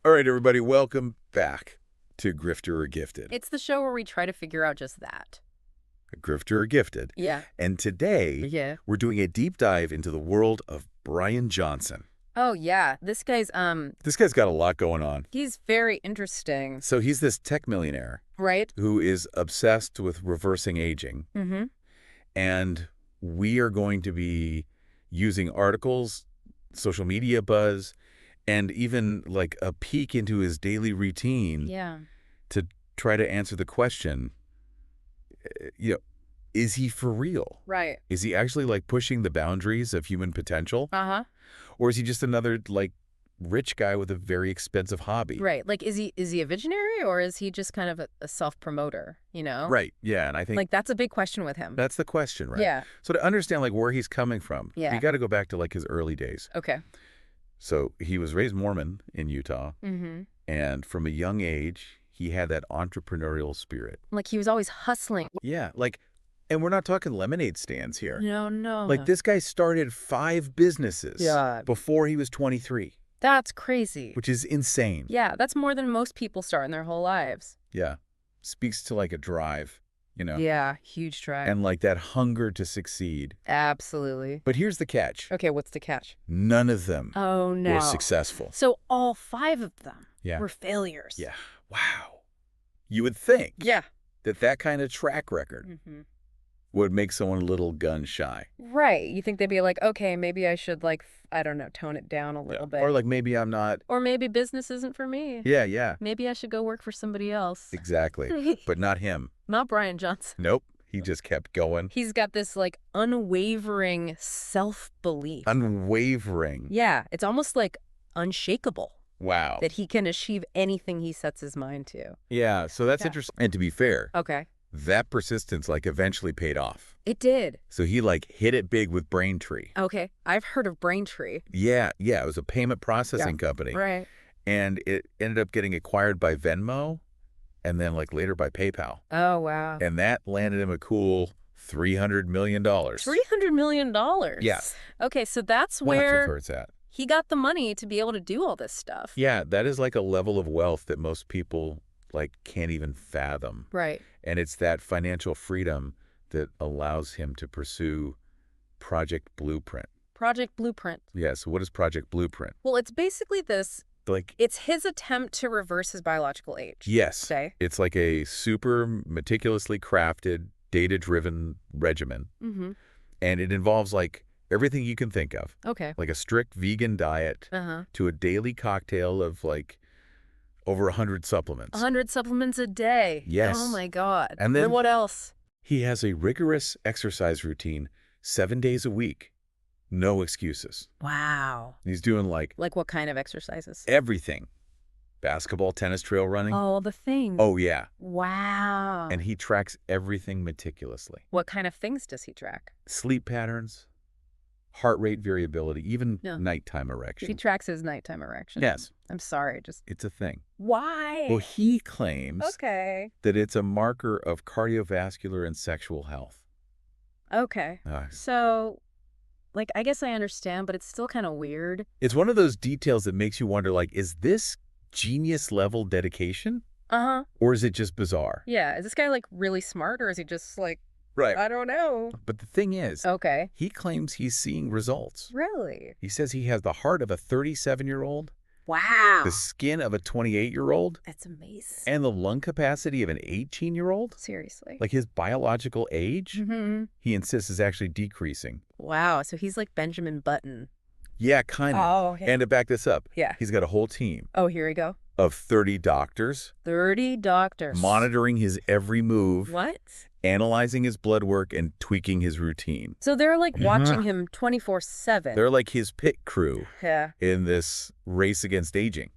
All right, everybody, welcome back to Grifter or Gifted. It's the show where we try to figure out just that. Grifter or Gifted. Yeah. And today, Yeah. we're doing a deep dive into the world of Bryan Johnson. Oh, yeah. This guy's, This guy's got a lot going on. he's very interesting. So he's this tech millionaire Right? who is obsessed with reversing aging. Mm-hmm. And we are going to be using articles, social media buzz, and even like a peek into his daily routine Yeah. to try to answer the question, is he for real? Right. Is he actually like pushing the boundaries of human potential? Uh-huh. Or is he just another like rich guy with a very expensive hobby? Right. Like, is he a visionary or is he just kind of a self-promoter, you know? Right. Yeah. And I think Like, that's a big question with him. that's the question, right? Yeah. So to understand like where he's coming from, Yeah. you got to go back to like his early days. Okay. So he was raised Mormon in Utah. Mm-hmm. And from a young age, he had that entrepreneurial spirit. Like, he was always hustling. Yeah. And we're not talking lemonade stands here. No. Like this guy started 5 businesses Yeah. before he was 23, That's crazy. which is insane. Yeah, that's more than most people start in their whole lives. Yeah. Speaks to like a drive, Yeah, huge drive. and like that hunger to succeed. Absolutely. But here's the catch. Okay, what's the catch? None of them Oh, no. were successful. So all 5 of them Yeah. were failures. Yeah. Wow. You would think Yeah. that kind of track record Mm-hmm. would make someone a little gun shy. Right. You think they'd be like, okay, maybe I should, like, I don't know, tone it down a little bit. Or like maybe I'm not. Or maybe business isn't for me. Yeah. Maybe I should go work for somebody else. Exactly. But not him. Not Bryan Johnson. Nope. He just kept going. He's got this, like, unwavering self-belief. Unwavering. Yeah. It's almost, like, unshakable Wow. that he can achieve anything he sets his mind to. Yeah. So that's Yeah. interesting. And to be fair, Okay. that persistence like eventually paid off. It did. So he like hit it big with Braintree. Okay. I've heard of Braintree. Yeah. It was a payment processing company. Right. And it ended up getting acquired by Venmo and then like later by PayPal. Oh, wow. And that landed him a cool $300 million. $300 million. Yeah. Okay, so that's Well, that's where where it's at. he got the money to be able to do all this stuff. Yeah, that is like a level of wealth that most people like can't even fathom. Right. And it's that financial freedom that allows him to pursue Project Blueprint. Project Blueprint. Yeah, so what is Project Blueprint? Well, it's basically this. Like, It's his attempt to reverse his biological age. yes, Say. it's like a super meticulously crafted, data-driven regimen. Mm-hmm. And it involves like everything you can think of, Okay. like a strict vegan diet Uh-huh. to a daily cocktail of like over 100 supplements. 100 supplements a day. Yes. Oh, my God. And then what else? He has a rigorous exercise routine 7 days a week. No excuses. Wow. He's doing like Like what kind of exercises? everything. Basketball, tennis, trail running. Oh, the things. Oh, yeah. Wow. And he tracks everything meticulously. What kind of things does he track? Sleep patterns, heart rate variability, even Yeah. nighttime erection. He tracks his nighttime erection. Yes, I'm sorry. Just it's a thing. why? Well, he claims Okay. that it's a marker of cardiovascular and sexual health. Okay. Uh, So, like, I guess I understand, but it's still kind of weird. it's one of those details that makes you wonder, like, is this genius level dedication Uh-huh. or is it just bizarre? Yeah. Is this guy, like, really smart or is he just, like, Right. I don't know? But the thing is, Okay. he claims he's seeing results. Really? He says he has the heart of a 37-year-old, Wow. the skin of a 28-year-old, That's amazing. and the lung capacity of an 18-year-old. Seriously. Like his biological age, Mm-hmm. he insists is actually decreasing. Wow. So he's like Benjamin Button. Yeah, kind of. Oh, okay. And to back this up, Yeah. he's got a whole team Oh, here we go. of 30 doctors 30 doctors. monitoring his every move, What? analyzing his blood work, and tweaking his routine. So they're like watching him 24/7. They're like his pit crew Yeah. in this race against aging.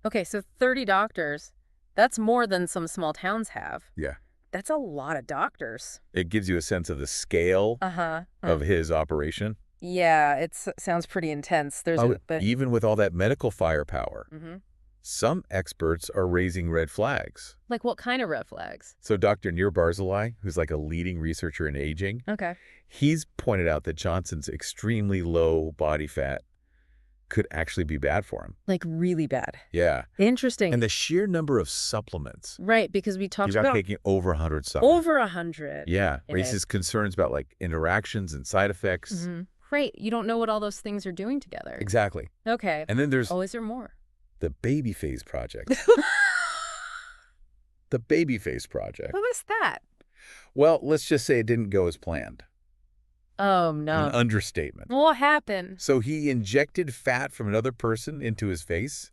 Okay, so 30 doctors. That's more than some small towns have. Yeah. That's a lot of doctors. It gives you a sense of the scale Uh-huh. of his operation. Yeah, it sounds pretty intense. There's Even with all that medical firepower, hmm some experts are raising red flags. Like what kind of red flags? So Dr. Nir Barzilai, who's like a leading researcher in aging, Okay. he's pointed out that Johnson's extremely low body fat could actually be bad for him. Like really bad. Yeah. Interesting. And the sheer number of supplements. Right, because we talked He's about about taking over 100 supplements. over 100. Yeah. Yeah. Raises concerns about like interactions and side effects. Right. You don't know what all those things are doing together. Exactly. Okay. And then there's is there more? the baby phase project. The baby phase project. What was that? Well, let's just say it didn't go as planned. Oh, no. An understatement. What happened? So he injected fat from another person into his face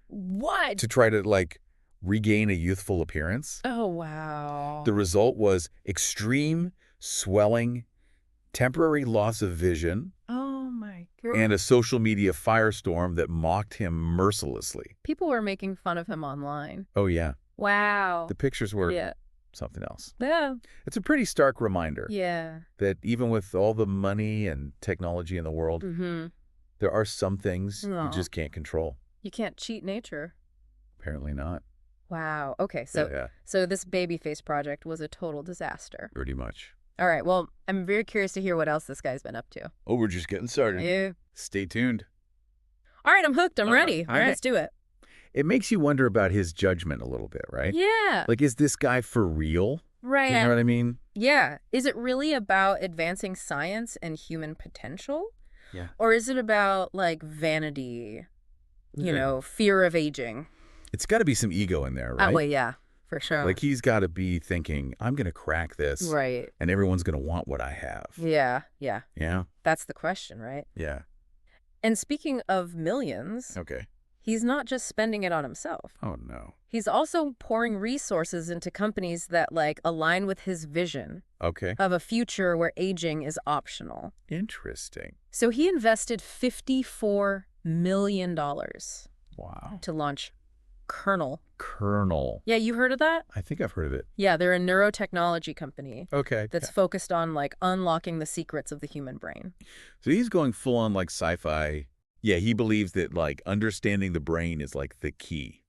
What? to try to, like, regain a youthful appearance. Oh, wow. The result was extreme swelling, temporary loss of vision, Oh, my God. and a social media firestorm that mocked him mercilessly. People were making fun of him online. Oh, yeah. Wow. The pictures were Yeah. something else. Yeah. It's a pretty stark reminder Yeah. that even with all the money and technology in the world, there are some things you Aw. just can't control. You can't cheat nature. Apparently not. Wow. Okay. So, Yeah, so this baby face project was a total disaster. pretty much. All right. Well, I'm very curious to hear what else this guy's been up to. Oh, we're just getting started. Yeah. Stay tuned. All right. I'm hooked. I'm ready. all All right. right. Let's do it. It makes you wonder about his judgment a little bit, right? Yeah. Like, is this guy for real? Right. You know what I mean? Yeah. Is it really about advancing science and human potential? Yeah. Or is it about, like, vanity, you know, fear of aging? It's got to be some ego in there, right? Well, yeah, for sure. Like, he's got to be thinking, I'm going to crack this, Right. and everyone's going to want what I have. Yeah. Yeah. Yeah? That's the question, right? Yeah. And speaking of millions, Okay. he's not just spending it on himself. Oh, no. He's also pouring resources into companies that, like, align with his vision Okay. of a future where aging is optional. Interesting. So he invested $54 million Wow. to launch Kernel. Colonel. Yeah, you heard of that? I think I've heard of it. Yeah, they're a neurotechnology company Okay. that's focused on, like, unlocking the secrets of the human brain. So he's going full on like sci-fi. Yeah, he believes that like understanding the brain is like the key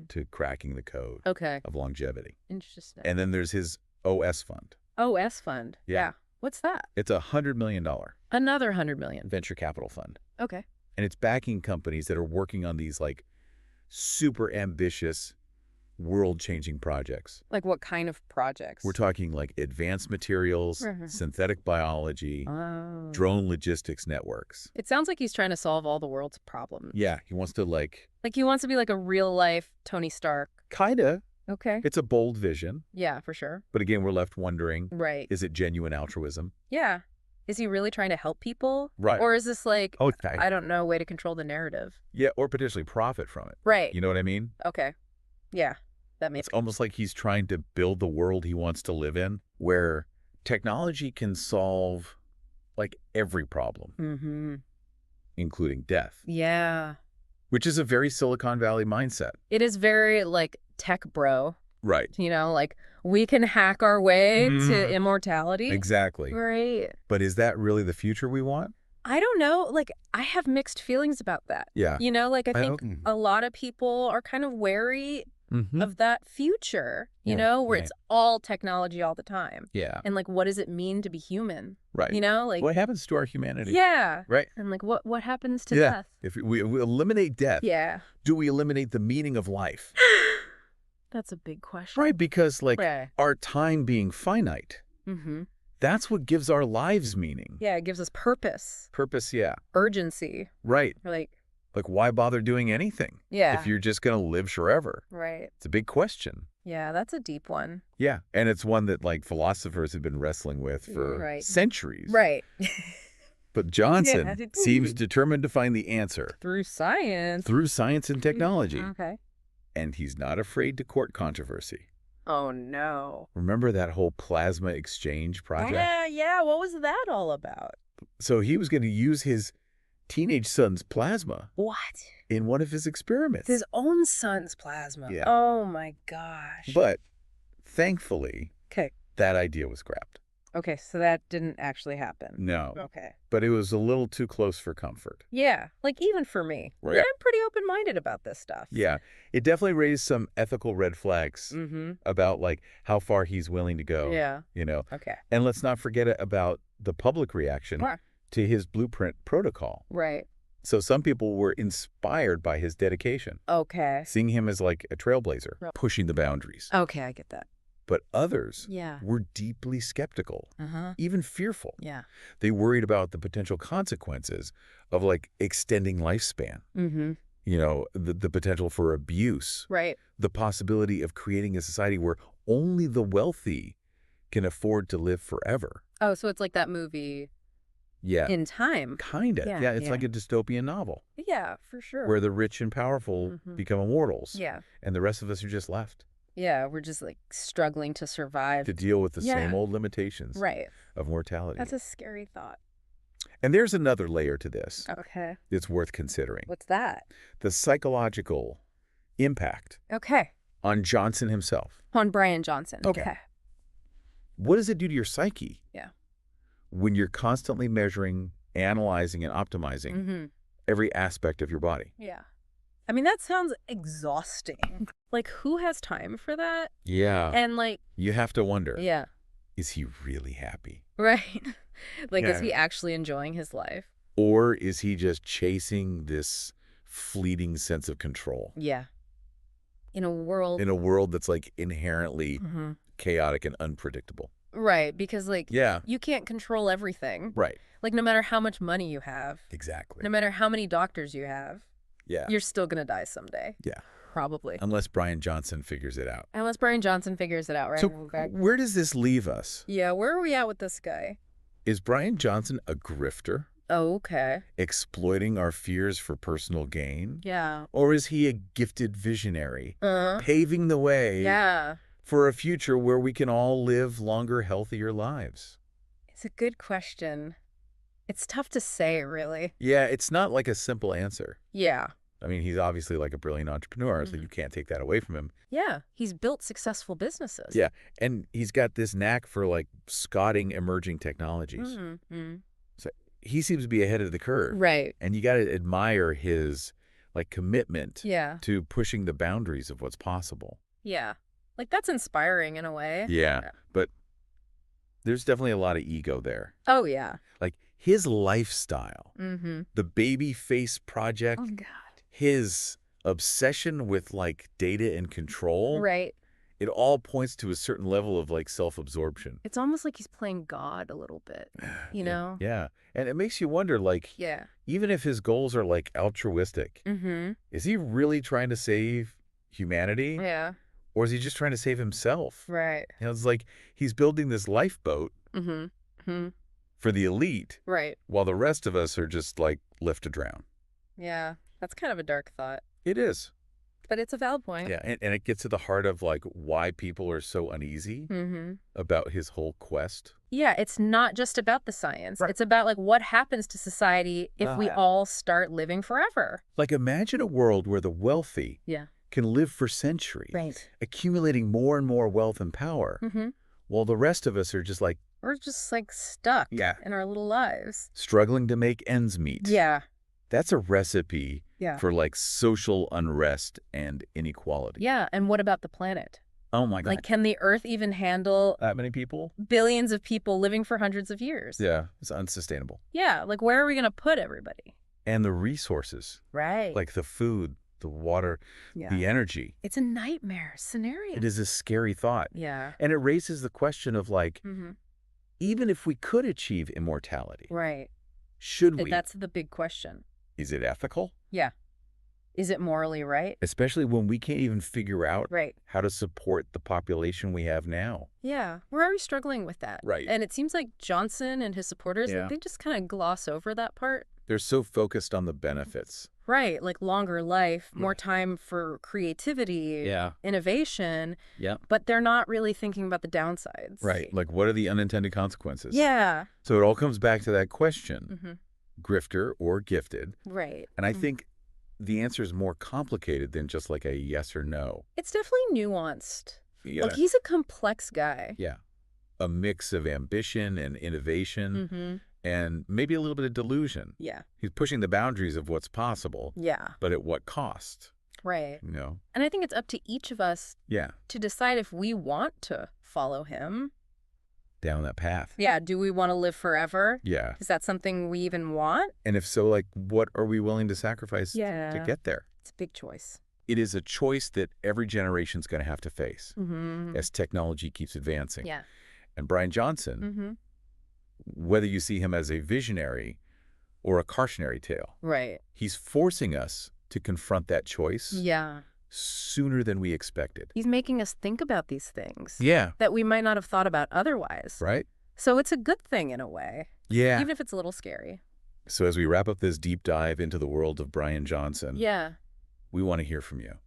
to cracking the code Okay. of longevity. Interesting. And then there's his OS fund. OS fund. Yeah. What's that? It's $100 million Another 100 million. venture capital fund. Okay. And it's backing companies that are working on these like super ambitious world-changing projects. Like what kind of projects? We're talking like advanced materials, Mhm. synthetic biology, Oh. drone logistics networks. It sounds like he's trying to solve all the world's problems. Yeah, he wants to like, Like he wants to be like a real life Tony Stark. kinda. Okay. It's a bold vision. Yeah, for sure. But again, we're left wondering, Right. is it genuine altruism? Yeah. Is he really trying to help people? Right. Or is this like, Okay. I don't know, way to control the narrative? Yeah, or potentially profit from it. Right. You know what I mean? Okay. Yeah. That makes It's almost like he's trying to build the world he wants to live in, where technology can solve like every problem, including death, Yeah. which is a very Silicon Valley mindset. It is very like tech bro, Right. you know, like we can hack our way to immortality. Exactly. Right. But is that really the future we want? I don't know. Like I have mixed feelings about that. Yeah. You know, like I think don't- a lot of people are kind of wary Mhm. of that future, you Yeah, know, where right. it's all technology all the time. Yeah. And like, what does it mean to be human? Right. You know, like, What happens to our humanity? yeah. Right. And like, what happens to Yeah. death? If we eliminate death, Yeah. do we eliminate the meaning of life? That's a big question. Right, because like Right. our time being finite, that's what gives our lives meaning. Yeah. It gives us purpose, Purpose, yeah. urgency. Right. Or like, Like why bother doing anything yeah. if you're just going to live forever? Right. It's a big question. Yeah. That's a deep one. Yeah, and it's one that like philosophers have been wrestling with for Right. centuries. Right. But Johnson Yeah. seems determined to find the answer Through science. through science and technology, Okay. and he's not afraid to court controversy. Oh, no. Remember that whole plasma exchange project? Yeah. What was that all about? So he was going to use his teenage son's plasma What? in one of his experiments. His own son's plasma. Yeah. Oh, my gosh. But thankfully, Okay. that idea was scrapped. Okay, so that didn't actually happen. No, Okay. but it was a little too close for comfort. Yeah, like even for me. Right. Yeah, I'm pretty open-minded about this stuff. Yeah, it definitely raised some ethical red flags Mm-hmm. about like how far he's willing to go. Yeah. You know, Okay. and let's not forget about the public reaction Right. to his blueprint protocol. Right. So some people were inspired by his dedication, Okay. seeing him as like a trailblazer, Right. pushing the boundaries. Okay, I get that. But others Yeah. were deeply skeptical, Uh-huh. even fearful. Yeah. They worried about the potential consequences of like extending lifespan, Mm-hmm. the potential for abuse, Right. the possibility of creating a society where only the wealthy can afford to live forever. Oh, so it's like that movie Yeah, In Time. kind of. Yeah, Yeah, it's yeah. like a dystopian novel Yeah, for sure. where the rich and powerful become immortals. Yeah. And the rest of us are just left Yeah, we're just like struggling to survive. to deal with the Yeah. same old limitations Right. of mortality. That's a scary thought. And there's another layer to this Okay. that's worth considering. What's that? The psychological impact Okay. on Johnson himself. On Bryan Johnson. Okay. What does it do to your psyche? Yeah. When you're constantly measuring, analyzing, and optimizing Mm-hmm. every aspect of your body? Yeah. I mean, that sounds exhausting. Like, who has time for that? Yeah. And like, You have to wonder, yeah. is he really happy? Right. Like, is Yeah. he actually enjoying his life? Or is he just chasing this fleeting sense of control Yeah. In a world. in a world that's like inherently Mm-hmm. chaotic and unpredictable? Right. Because like, Yeah. you can't control everything. Right. Like, no matter how much money you have, Exactly. no matter how many doctors you have, Yeah. you're still going to die someday. Yeah. Probably. Unless Bryan Johnson figures it out. Unless Bryan Johnson figures it out, right? So Okay. where does this leave us? Yeah, where are we at with this guy? Is Bryan Johnson a grifter, Oh, okay. exploiting our fears for personal gain? Yeah. Or is he a gifted visionary, Uh-huh. paving the way Yeah. for a future where we can all live longer, healthier lives? It's a good question. It's tough to say, really. Yeah, it's not like a simple answer. Yeah. I mean, he's obviously like a brilliant entrepreneur, so Mhm. you can't take that away from him. Yeah. He's built successful businesses. Yeah, and he's got this knack for like scouting emerging technologies. Mm-hmm. So he seems to be ahead of the curve. Right. And you got to admire his like commitment Yeah. to pushing the boundaries of what's possible. Yeah. Like, that's inspiring in a way. Yeah, but there's definitely a lot of ego there. Oh, yeah. Like his lifestyle, Mm-hmm. the baby face project, Oh, God. his obsession with like data and control, Right. it all points to a certain level of like self-absorption. It's almost like he's playing God a little bit, you know? Yeah. And it makes you wonder, like, Yeah. even if his goals are like altruistic, Mm-hmm. is he really trying to save humanity? Yeah. Or is he just trying to save himself? Right. It's like he's building this lifeboat Mm-hmm. Mm-hmm. for the elite Right. while the rest of us are just like left to drown. Yeah. That's kind of a dark thought, It is. but it's a valid point. Yeah. And it gets to the heart of like why people are so uneasy Mm-hmm. about his whole quest. Yeah, it's not just about the science. Right. It's about like what happens to society if we Yeah. all start living forever. Like imagine a world where the wealthy Yeah. can live for centuries, Right. accumulating more and more wealth and power, Mm-hmm. while the rest of us are just like We're just like stuck Yeah. in our little lives. struggling to make ends meet. Yeah. That's a recipe Yeah. for like social unrest and inequality. Yeah. And what about the planet? Oh my God. Like, can the Earth even handle that many people? billions of people living for hundreds of years? Yeah, it's unsustainable. Yeah. Like, where are we going to put everybody? And the resources, Right. like the food, the water, yeah. the energy. It's a nightmare scenario. It is a scary thought. Yeah. And it raises the question of like, Mm-hmm. even if we could achieve immortality, Right. should we? That's the big question. Is it ethical? Yeah. Is it morally right? Especially when we can't even figure out Right. how to support the population we have now. Yeah. We're already struggling with that. Right. And it seems like Johnson and his supporters, Yeah. they just kind of gloss over that part. They're so focused on the benefits. Right. Like longer life, more time for creativity, Yeah. innovation, Yeah. but they're not really thinking about the downsides. Right. Like, what are the unintended consequences? Yeah. So it all comes back to that question, Mm-hmm. grifter or gifted. Right. And I think the answer is more complicated than just like a yes or no. It's definitely nuanced. You Like, gotta- he's a complex guy. yeah. A mix of ambition and innovation Mm-hmm. and maybe a little bit of delusion. Yeah. He's pushing the boundaries of what's possible, Yeah. but at what cost? Right. You know? And I think it's up to each of us Yeah. to decide if we want to follow him down that path. Yeah, do we want to live forever? Yeah. Is that something we even want? And if so, like, what are we willing to sacrifice to get there? It's a big choice. It is a choice that every generation's going to have to face as technology keeps advancing. Yeah. And Bryan Johnson, whether you see him as a visionary or a cautionary tale, Right. he's forcing us to confront that choice Yeah. sooner than we expected. He's making us think about these things. Yeah. That we might not have thought about otherwise. Right? So it's a good thing in a way. Yeah. Even if it's a little scary. So as we wrap up this deep dive into the world of Bryan Johnson, Yeah. we want to hear from you.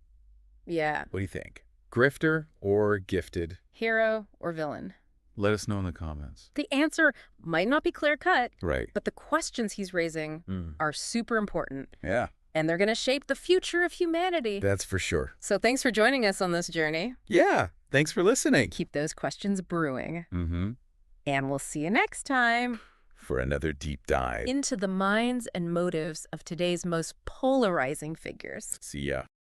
Yeah. What do you think? Grifter or gifted? Hero or villain? Let us know in the comments. The answer might not be clear-cut, Right. but the questions he's raising are super important. Yeah. And they're going to shape the future of humanity. That's for sure. So thanks for joining us on this journey. Yeah. Thanks for listening. Keep those questions brewing. Mm-hmm. And we'll see you next time. For another deep dive. Into the minds and motives of today's most polarizing figures. See ya.